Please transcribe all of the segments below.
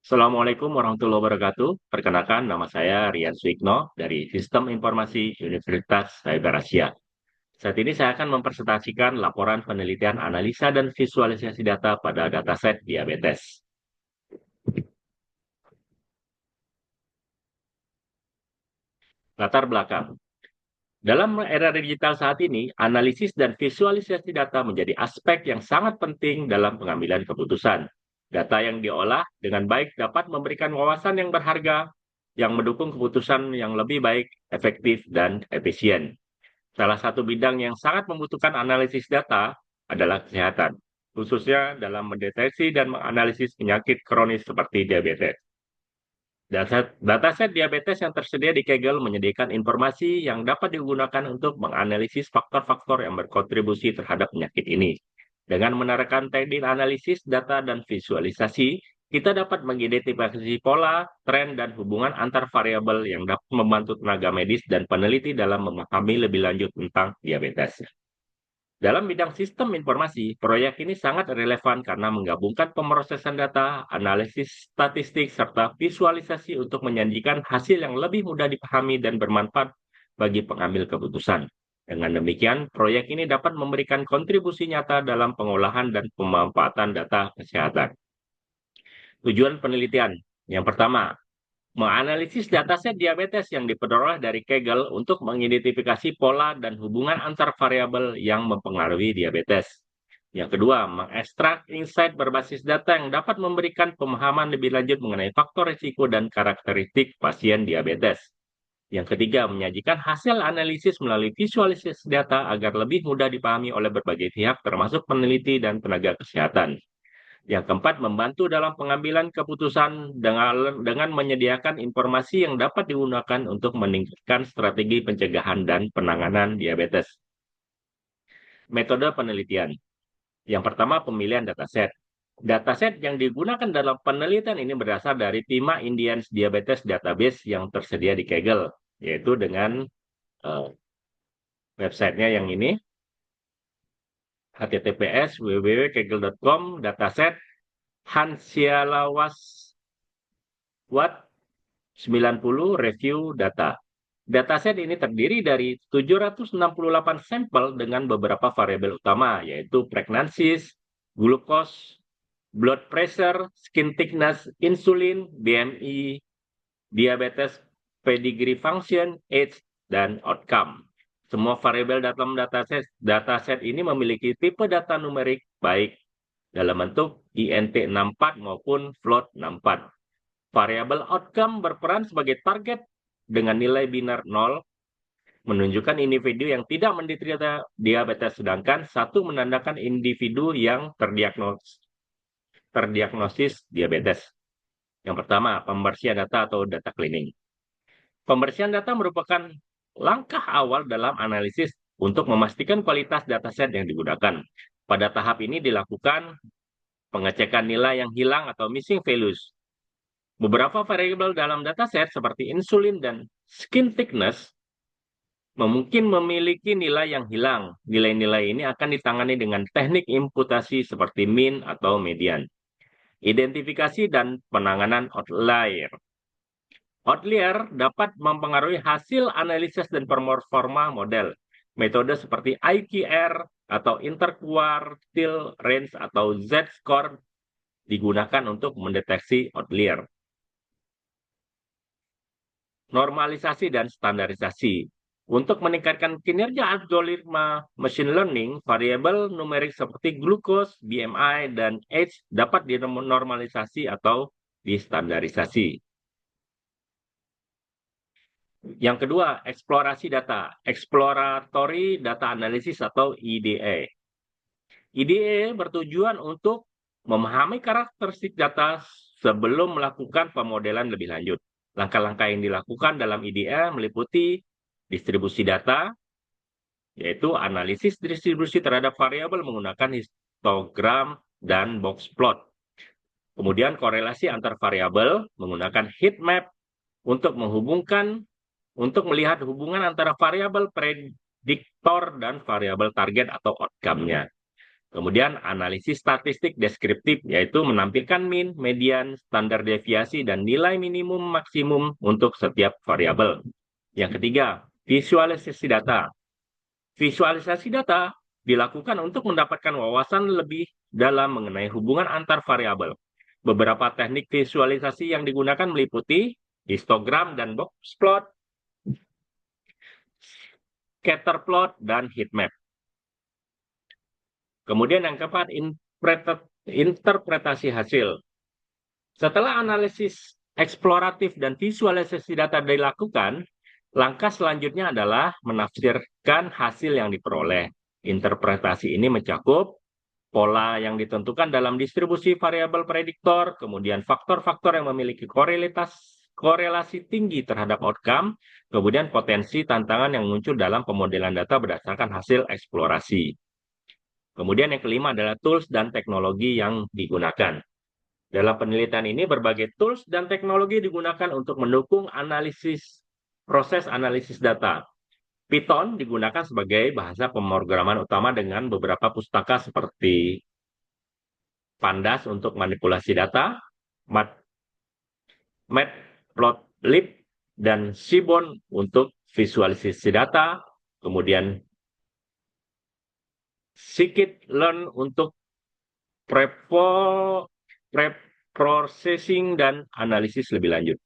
Assalamualaikum warahmatullahi wabarakatuh. Perkenalkan, nama saya Rian Suikno dari Sistem Informasi Universitas Cyber Asia. Saat ini saya akan mempresentasikan laporan penelitian analisa dan visualisasi data pada dataset diabetes. Latar belakang. Dalam era digital saat ini, analisis dan visualisasi data menjadi aspek yang sangat penting dalam pengambilan keputusan. Data yang diolah dengan baik dapat memberikan wawasan yang berharga yang mendukung keputusan yang lebih baik, efektif, dan efisien. Salah satu bidang yang sangat membutuhkan analisis data adalah kesehatan, khususnya dalam mendeteksi dan menganalisis penyakit kronis seperti diabetes. Dataset diabetes yang tersedia di Kaggle menyediakan informasi yang dapat digunakan untuk menganalisis faktor-faktor yang berkontribusi terhadap penyakit ini. Dengan menerapkan teknik analisis data dan visualisasi, kita dapat mengidentifikasi pola, tren, dan hubungan antar variabel yang dapat membantu tenaga medis dan peneliti dalam memahami lebih lanjut tentang diabetes. Dalam bidang sistem informasi, proyek ini sangat relevan karena menggabungkan pemrosesan data, analisis statistik, serta visualisasi untuk menyajikan hasil yang lebih mudah dipahami dan bermanfaat bagi pengambil keputusan. Dengan demikian, proyek ini dapat memberikan kontribusi nyata dalam pengolahan dan pemanfaatan data kesehatan. Tujuan penelitian. Yang pertama, menganalisis dataset diabetes yang diperoleh dari Kaggle untuk mengidentifikasi pola dan hubungan antar variabel yang mempengaruhi diabetes. Yang kedua, mengekstrak insight berbasis data yang dapat memberikan pemahaman lebih lanjut mengenai faktor risiko dan karakteristik pasien diabetes. Yang ketiga, menyajikan hasil analisis melalui visualisasi data agar lebih mudah dipahami oleh berbagai pihak termasuk peneliti dan tenaga kesehatan. Yang keempat, membantu dalam pengambilan keputusan dengan menyediakan informasi yang dapat digunakan untuk meningkatkan strategi pencegahan dan penanganan diabetes. Metode penelitian. Yang pertama, pemilihan dataset. Dataset yang digunakan dalam penelitian ini berasal dari TIMA Indian Diabetes Database yang tersedia di Kaggle, yaitu dengan websitenya yang ini, https://www.kaggle.com, dataset Hansialawas Watt 90 review data. Dataset ini terdiri dari 768 sampel dengan beberapa variabel utama, yaitu pregnancies, glukos, blood pressure, skin thickness, insulin, BMI, diabetes, pedigree function, age, dan outcome. Semua variabel dalam dataset ini memiliki tipe data numerik baik dalam bentuk INT64 maupun float 64. Variabel outcome berperan sebagai target dengan nilai binar 0, menunjukkan individu yang tidak menderita diabetes, sedangkan 1 menandakan individu yang terdiagnosis diabetes. Yang pertama, pembersihan data atau data cleaning. Pembersihan data merupakan langkah awal dalam analisis untuk memastikan kualitas dataset yang digunakan. Pada tahap ini dilakukan pengecekan nilai yang hilang atau missing values. Beberapa variabel dalam dataset seperti insulin dan skin thickness mungkin memiliki nilai yang hilang. Nilai-nilai ini akan ditangani dengan teknik imputasi seperti mean atau median. Identifikasi dan penanganan outlier. Outlier dapat mempengaruhi hasil analisis dan performa model. Metode seperti IQR atau interquartile range atau Z-score digunakan untuk mendeteksi outlier. Normalisasi dan standarisasi. Untuk meningkatkan kinerja algoritma machine learning, variabel numerik seperti glukos, BMI, dan age dapat dinormalisasi atau distandarisasi. Yang kedua, eksplorasi data, exploratory data analysis atau EDA. EDA bertujuan untuk memahami karakteristik data sebelum melakukan pemodelan lebih lanjut. Langkah-langkah yang dilakukan dalam EDA meliputi distribusi data, yaitu analisis distribusi terhadap variabel menggunakan histogram dan box plot. Kemudian korelasi antar variabel menggunakan heat map untuk melihat hubungan antara variabel prediktor dan variabel target atau outcome-nya. Kemudian analisis statistik deskriptif, yaitu menampilkan mean, median, standar deviasi, dan nilai minimum maksimum untuk setiap variabel. Yang ketiga, visualisasi data. Visualisasi data dilakukan untuk mendapatkan wawasan lebih dalam mengenai hubungan antar variabel. Beberapa teknik visualisasi yang digunakan meliputi histogram dan box plot, scatter plot, dan heat map. Kemudian yang keempat, interpretasi hasil. Setelah analisis eksploratif dan visualisasi data dilakukan, langkah selanjutnya adalah menafsirkan hasil yang diperoleh. Interpretasi ini mencakup pola yang ditentukan dalam distribusi variabel prediktor, kemudian faktor-faktor yang memiliki korelasi tinggi terhadap outcome, kemudian potensi tantangan yang muncul dalam pemodelan data berdasarkan hasil eksplorasi. Kemudian yang kelima adalah tools dan teknologi yang digunakan. Dalam penelitian ini, berbagai tools dan teknologi digunakan untuk mendukung proses analisis data. Python digunakan sebagai bahasa pemrograman utama dengan beberapa pustaka seperti Pandas untuk manipulasi data, Matplotlib, dan Seaborn untuk visualisasi data, kemudian Scikit-learn untuk pre-processing dan analisis lebih lanjut.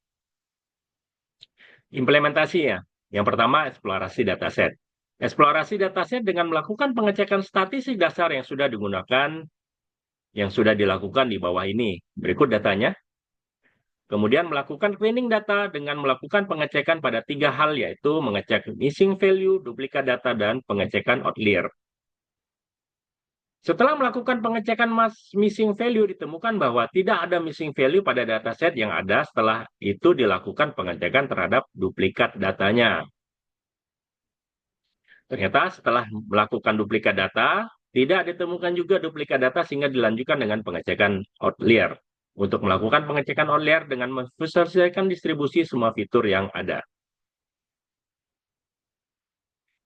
Implementasinya, yang pertama eksplorasi dataset. Eksplorasi dataset dengan melakukan pengecekan statistik dasar yang sudah digunakan, yang sudah dilakukan di bawah ini. Berikut datanya. Kemudian melakukan cleaning data dengan melakukan pengecekan pada 3 hal, yaitu mengecek missing value, duplikat data, dan pengecekan outlier. Setelah melakukan pengecekan missing value, ditemukan bahwa tidak ada missing value pada dataset yang ada. Setelah itu dilakukan pengecekan terhadap duplikat datanya. Ternyata setelah melakukan duplikat data, tidak ditemukan juga duplikat data sehingga dilanjutkan dengan pengecekan outlier. Untuk melakukan pengecekan outlier dengan memvisualisasikan distribusi semua fitur yang ada.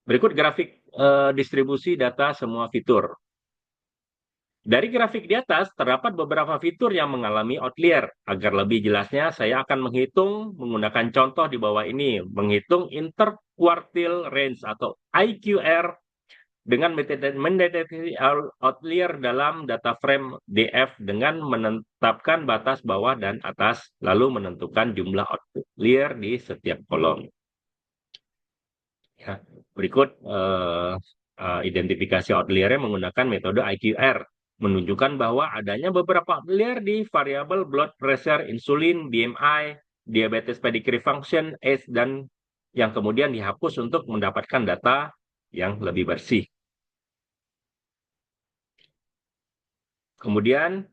Berikut grafik distribusi data semua fitur. Dari grafik di atas, terdapat beberapa fitur yang mengalami outlier. Agar lebih jelasnya, saya akan menggunakan contoh di bawah ini, menghitung interquartile range atau IQR dengan mendeteksi outlier dalam data frame DF dengan menetapkan batas bawah dan atas, lalu menentukan jumlah outlier di setiap kolom. Ya, berikut identifikasi outliernya menggunakan metode IQR. Menunjukkan bahwa adanya beberapa outlier di variabel blood pressure, insulin, BMI, diabetes pedigree function, age, dan yang kemudian dihapus untuk mendapatkan data yang lebih bersih. Kemudian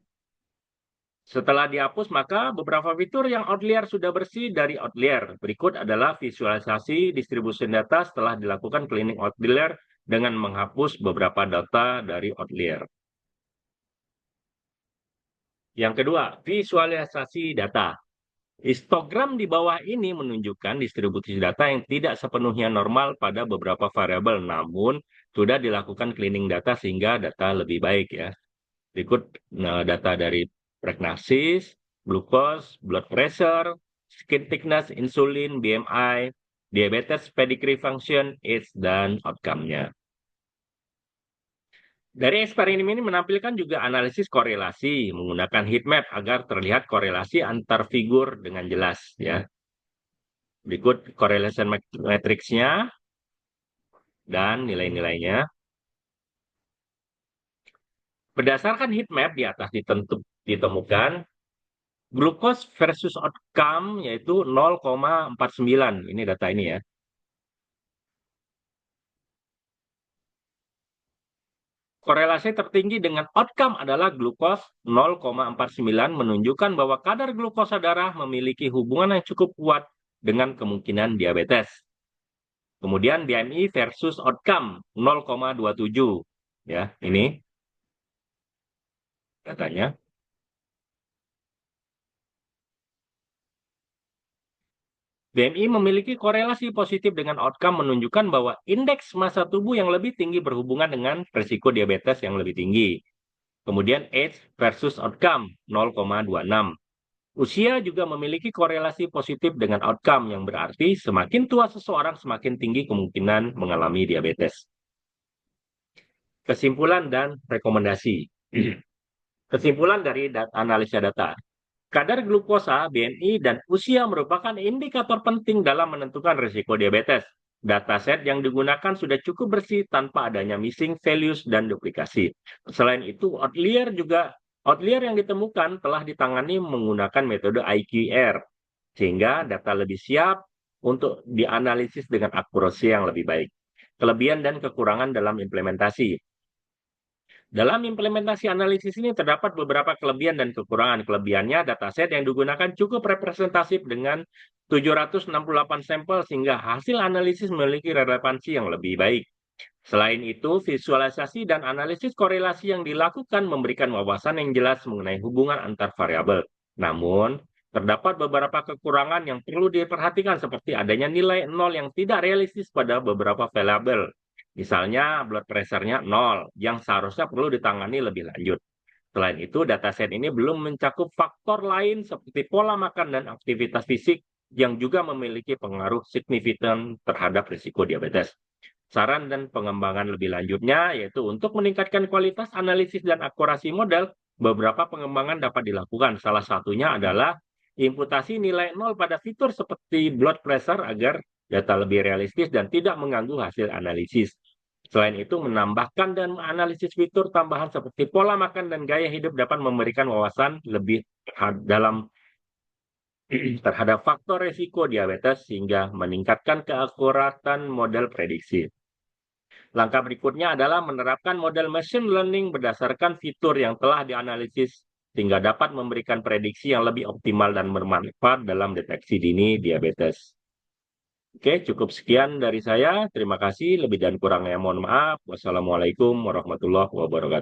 setelah dihapus, maka beberapa fitur yang outlier sudah bersih dari outlier. Berikut adalah visualisasi distribusi data setelah dilakukan cleaning outlier dengan menghapus beberapa data dari outlier. Yang kedua, visualisasi data. Histogram di bawah ini menunjukkan distribusi data yang tidak sepenuhnya normal pada beberapa variabel, namun sudah dilakukan cleaning data sehingga data lebih baik ya. Berikut data dari prognosis, glucose, blood pressure, skin thickness, insulin, BMI, diabetes pedigree function, age, dan outcome-nya. Dari eksperimen ini menampilkan juga analisis korelasi menggunakan heat map agar terlihat korelasi antar figur dengan jelas ya. Berikut correlation matrix-nya dan nilai-nilainya. Berdasarkan heat map di atas ditemukan glucose versus outcome yaitu 0,49. Ini data ini ya. Korelasi tertinggi dengan outcome adalah glukos 0,49 menunjukkan bahwa kadar glukosa darah memiliki hubungan yang cukup kuat dengan kemungkinan diabetes. Kemudian BMI versus outcome 0,27. Ya, ini datanya. . BMI memiliki korelasi positif dengan outcome menunjukkan bahwa indeks massa tubuh yang lebih tinggi berhubungan dengan risiko diabetes yang lebih tinggi. Kemudian age versus outcome 0,26. Usia juga memiliki korelasi positif dengan outcome yang berarti semakin tua seseorang semakin tinggi kemungkinan mengalami diabetes. Kesimpulan dan rekomendasi. Kesimpulan dari analisa data. Kadar glukosa, BMI, dan usia merupakan indikator penting dalam menentukan risiko diabetes. Dataset yang digunakan sudah cukup bersih tanpa adanya missing values dan duplikasi. Selain itu, outlier yang ditemukan telah ditangani menggunakan metode IQR, sehingga data lebih siap untuk dianalisis dengan akurasi yang lebih baik. Kelebihan dan kekurangan dalam implementasi. Dalam implementasi analisis ini terdapat beberapa kelebihan dan kekurangan. Kelebihannya, dataset yang digunakan cukup representatif dengan 768 sampel sehingga hasil analisis memiliki relevansi yang lebih baik. Selain itu, visualisasi dan analisis korelasi yang dilakukan memberikan wawasan yang jelas mengenai hubungan antar variabel. Namun, terdapat beberapa kekurangan yang perlu diperhatikan seperti adanya nilai nol yang tidak realistis pada beberapa variabel. Misalnya, blood pressure-nya 0, yang seharusnya perlu ditangani lebih lanjut. Selain itu, dataset ini belum mencakup faktor lain seperti pola makan dan aktivitas fisik yang juga memiliki pengaruh signifikan terhadap risiko diabetes. Saran dan pengembangan lebih lanjutnya yaitu untuk meningkatkan kualitas analisis dan akurasi model, beberapa pengembangan dapat dilakukan. Salah satunya adalah imputasi nilai nol pada fitur seperti blood pressure agar data lebih realistis dan tidak mengganggu hasil analisis. Selain itu, menambahkan dan menganalisis fitur tambahan seperti pola makan dan gaya hidup dapat memberikan wawasan lebih dalam terhadap faktor risiko diabetes sehingga meningkatkan keakuratan model prediksi. Langkah berikutnya adalah menerapkan model machine learning berdasarkan fitur yang telah dianalisis sehingga dapat memberikan prediksi yang lebih optimal dan bermanfaat dalam deteksi dini diabetes. Oke, cukup sekian dari saya. Terima kasih. Lebih dan kurangnya mohon maaf. Wassalamualaikum warahmatullahi wabarakatuh.